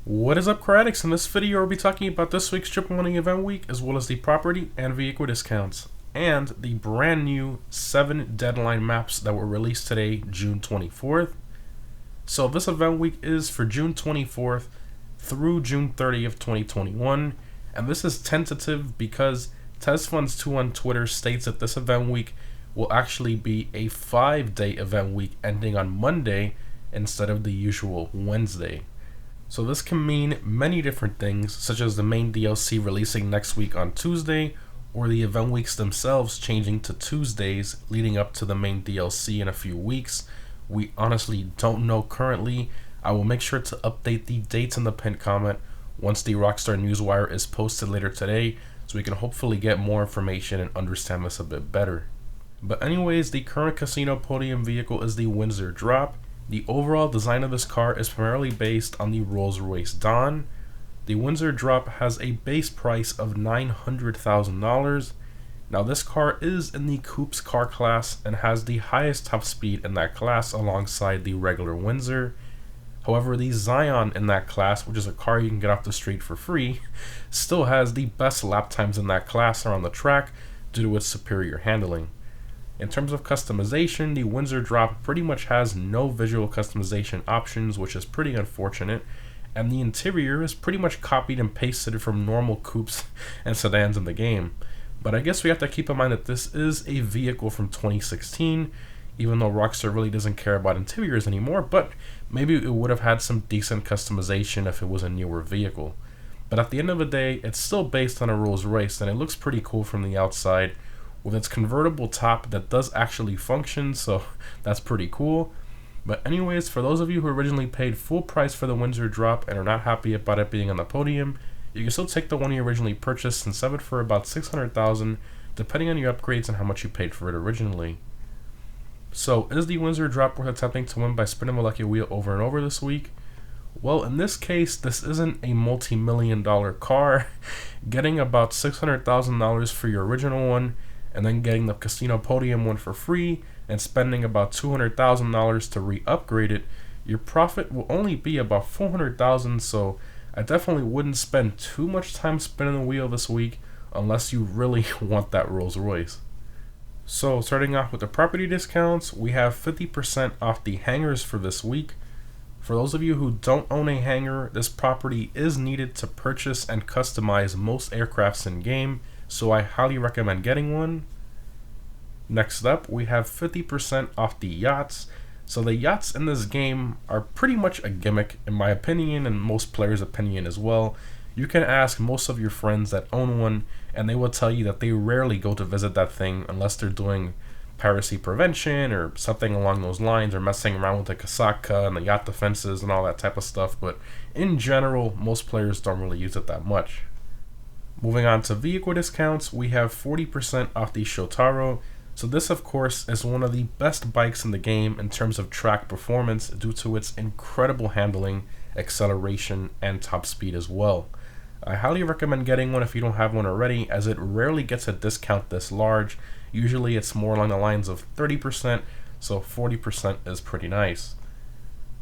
What is up, car addicts? In this video, we'll be talking about this week's Triple Money Event Week, as well as the property and vehicle discounts, and the brand new 7 deadline maps that were released today, June 24th. So this event week is for June 24th through June 30th, 2021, and this is tentative because TezFunds2 on Twitter states that this event week will actually be a 5-day event week ending on Monday instead of the usual Wednesday. So this can mean many different things, such as the main DLC releasing next week on Tuesday, or the event weeks themselves changing to Tuesdays leading up to the main DLC in a few weeks. We honestly don't know currently. I will make sure to update the dates in the pinned comment once the Rockstar Newswire is posted later today, so we can hopefully get more information and understand this a bit better. But anyways, the current casino podium vehicle is the Windor Drop. The overall design of this car is primarily based on the Rolls-Royce Dawn. The Windor Drop has a base price of $900,000. Now this car is in the Coupes car class and has the highest top speed in that class alongside the regular Windsor. However, the Zion in that class, which is a car you can get off the street for free, still has the best lap times in that class around the track due to its superior handling. In terms of customization, the Windor Drop pretty much has no visual customization options, which is pretty unfortunate, and the interior is pretty much copied and pasted from normal coupes and sedans in the game. But I guess we have to keep in mind that this is a vehicle from 2016, even though Rockstar really doesn't care about interiors anymore, but maybe it would have had some decent customization if it was a newer vehicle. But at the end of the day, it's still based on a Rolls-Royce, and it looks pretty cool from the outside, with its convertible top that does actually function, so that's pretty cool. But anyways, for those of you who originally paid full price for the Windor Drop and are not happy about it being on the podium, you can still take the one you originally purchased and sell it for about $600,000, depending on your upgrades and how much you paid for it originally. So, is the Windor Drop worth attempting to win by spinning the lucky wheel over and over this week? Well, in this case, this isn't a multi-million-dollar car. Getting about $600,000 for your original one, and then getting the casino podium one for free and spending about $200,000 to re-upgrade it, your profit will only be about $400,000. So I definitely wouldn't spend too much time spinning the wheel this week unless you really want that Rolls Royce. So starting off with the property discounts, we have 50% off the hangars for this week. For those of you who don't own a hangar, this property is needed to purchase and customize most aircrafts in game, so I highly recommend getting one. Next up, we have 50% off the yachts. So the yachts in this game are pretty much a gimmick, in my opinion, and most players' opinion as well. You can ask most of your friends that own one, and they will tell you that they rarely go to visit that thing unless they're doing piracy prevention or something along those lines, or messing around with the Kasaka and the yacht defenses and all that type of stuff. But in general, most players don't really use it that much. Moving on to vehicle discounts, we have 40% off the Shotaro. So this, of course, is one of the best bikes in the game in terms of track performance due to its incredible handling, acceleration, and top speed as well. I highly recommend getting one if you don't have one already, as it rarely gets a discount this large. Usually it's more along the lines of 30%, so 40% is pretty nice.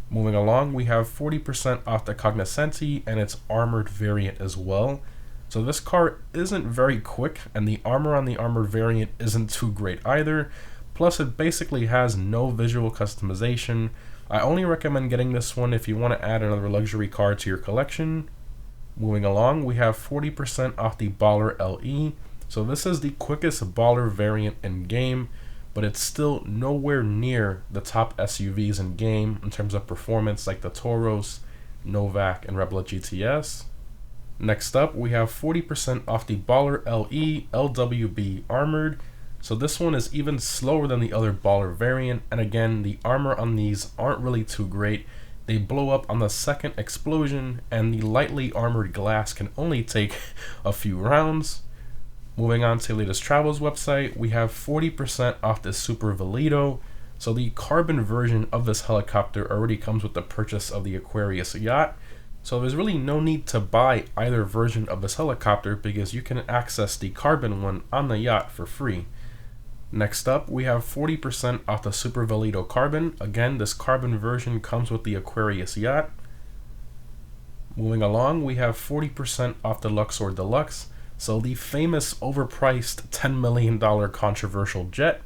Moving along, we have 40% off the Cognoscenti and its armored variant as well. So this car isn't very quick, and the armor on the armored variant isn't too great either. Plus, it basically has no visual customization. I only recommend getting this one if you want to add another luxury car to your collection. Moving along, we have 40% off the Baller LE. So this is the quickest Baller variant in game, but it's still nowhere near the top SUVs in game in terms of performance like the Toros, Novak, and Rebel GTS. Next up, we have 40% off the Baller LE LWB Armored. So this one is even slower than the other Baller variant, and again, the armor on these aren't really too great. They blow up on the second explosion, and the lightly armored glass can only take a few rounds. Moving on to the latest travels website, we have 40% off the Super Velido. So the carbon version of this helicopter already comes with the purchase of the Aquarius yacht. So there's really no need to buy either version of this helicopter because you can access the carbon one on the yacht for free. Next up, we have 40% off the Super Velido Carbon. Again, this carbon version comes with the Aquarius yacht. Moving along, we have 40% off the Luxor Deluxe. So the famous overpriced $10 million controversial jet.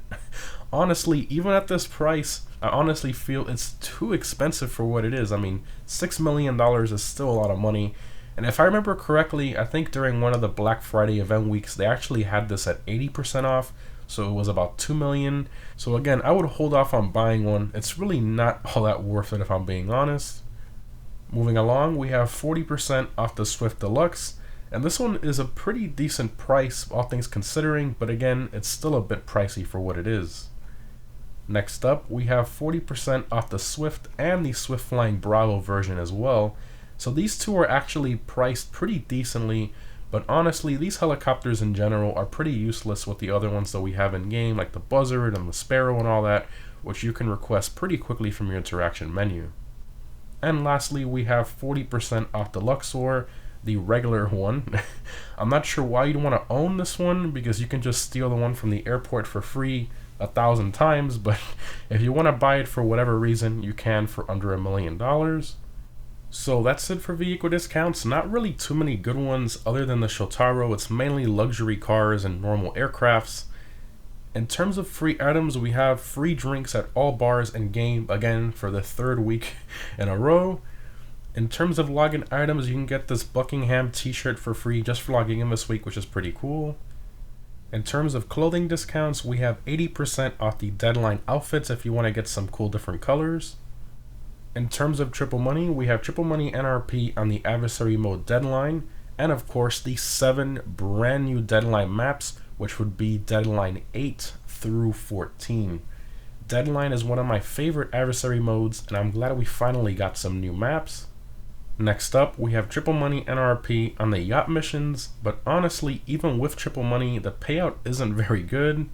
Honestly, even at this price, I honestly feel it's too expensive for what it is. I mean, $6 million is still a lot of money. And if I remember correctly, I think during one of the Black Friday event weeks, they actually had this at 80% off. So it was about $2 million. So again, I would hold off on buying one. It's really not all that worth it if I'm being honest. Moving along, we have 40% off the Swift Deluxe. And this one is a pretty decent price, all things considering, but again, it's still a bit pricey for what it is. Next up, we have 40% off the Swift and the Swift Flying Bravo version as well. So these two are actually priced pretty decently, but honestly, these helicopters in general are pretty useless with the other ones that we have in game, like the Buzzard and the Sparrow and all that, which you can request pretty quickly from your interaction menu. And lastly, we have 40% off the Luxor, the regular one. I'm not sure why you'd want to own this one, because you can just steal the one from the airport for free 1,000 times, but if you want to buy it for whatever reason, you can for under $1 million. So that's it for vehicle discounts. Not really too many good ones other than the Shotaro. It's mainly luxury cars and normal aircrafts. In terms of free items, we have free drinks at all bars in game, again for the third week in a row. In terms of login items, you can get this Buckingham t-shirt for free just for logging in this week, which is pretty cool. In terms of clothing discounts, we have 80% off the Deadline outfits if you want to get some cool different colors. In terms of triple money, we have triple money NRP on the adversary mode Deadline, and of course the 7 brand new Deadline maps, which would be Deadline 8 through 14. Deadline is one of my favorite adversary modes, and I'm glad we finally got some new maps. Next up, we have triple money NRP on the yacht missions, but honestly, even with triple money, the payout isn't very good.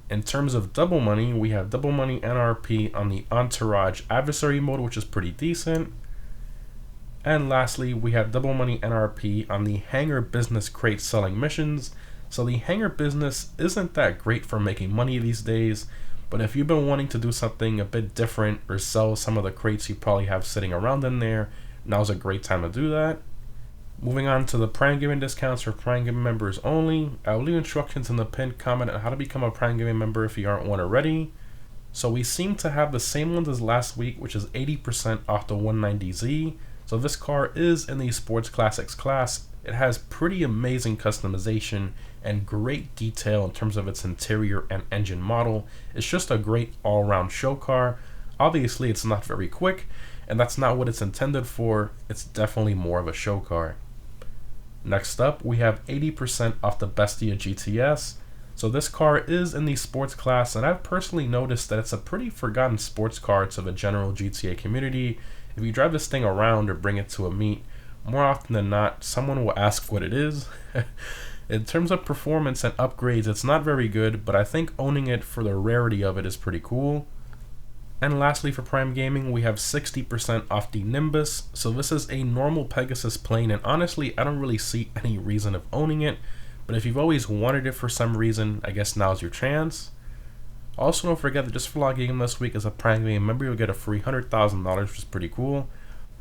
In terms of double money, we have double money NRP on the Entourage adversary mode, which is pretty decent. And lastly, we have double money NRP on the Hangar Business Crate selling missions. So the Hangar Business isn't that great for making money these days, but if you've been wanting to do something a bit different or sell some of the crates you probably have sitting around in there, now's a great time to do that. Moving on to the Prime Gaming discounts for Prime Gaming members only. I will leave instructions in the pinned comment on how to become a Prime Gaming member if you aren't one already. So we seem to have the same ones as last week, which is 80% off the 190Z. So this car is in the Sports Classics class. It has pretty amazing customization and great detail in terms of its interior and engine model. It's just a great all-around show car. Obviously, it's not very quick, and that's not what it's intended for. It's definitely more of a show car. Next up, we have 80% off the Bestia GTS. So this car is in the sports class, and I've personally noticed that it's a pretty forgotten sports car to the general GTA community. If you drive this thing around or bring it to a meet, more often than not, someone will ask what it is. In terms of performance and upgrades, it's not very good, but I think owning it for the rarity of it is pretty cool. And lastly, for Prime Gaming, we have 60% off the Nimbus. So this is a normal Pegasus plane, and honestly, I don't really see any reason of owning it. But if you've always wanted it for some reason, I guess now's your chance. Also, don't forget that just for logging in this week as a Prime Gaming member, you'll get a free $100,000, which is pretty cool.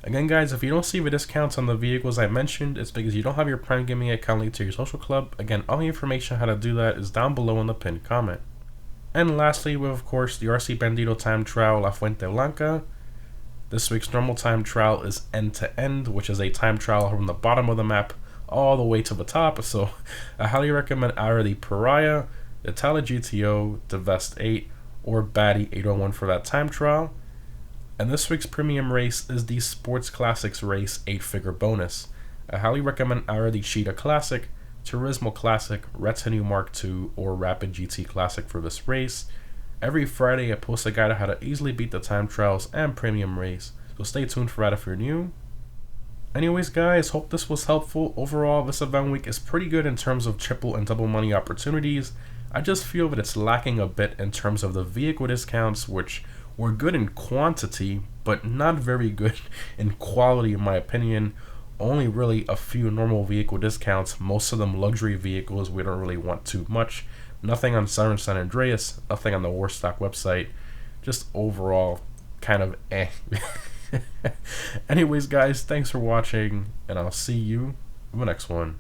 Again, guys, if you don't see the discounts on the vehicles I mentioned, it's because you don't have your Prime Gaming account linked to your social club. Again, all the information on how to do that is down below in the pinned comment. And lastly, we have, of course, the RC Bandito time trial La Fuente Blanca. This week's normal time trial is end to end, which is a time trial from the bottom of the map all the way to the top. So I highly recommend either the Pariah, the Tala GTO, the Vest 8, or Batty 801 for that time trial. And this week's premium race is the Sports Classics Race 8-figure bonus. I highly recommend either the Cheetah Classic, Turismo Classic, Retinue Mark II, or Rapid GT Classic for this race. Every Friday I post a guide on how to easily beat the time trials and premium race, so stay tuned for that if you're new. Anyways guys, hope this was helpful. Overall, this event week is pretty good in terms of triple and double money opportunities. I just feel that it's lacking a bit in terms of the vehicle discounts, which were good in quantity, but not very good in quality in my opinion. Only really a few normal vehicle discounts, most of them luxury vehicles we don't really want too much. Nothing on Southern San Andreas, nothing on the Warstock website. Just overall kind of eh. Anyways, guys, thanks for watching, and I'll see you in the next one.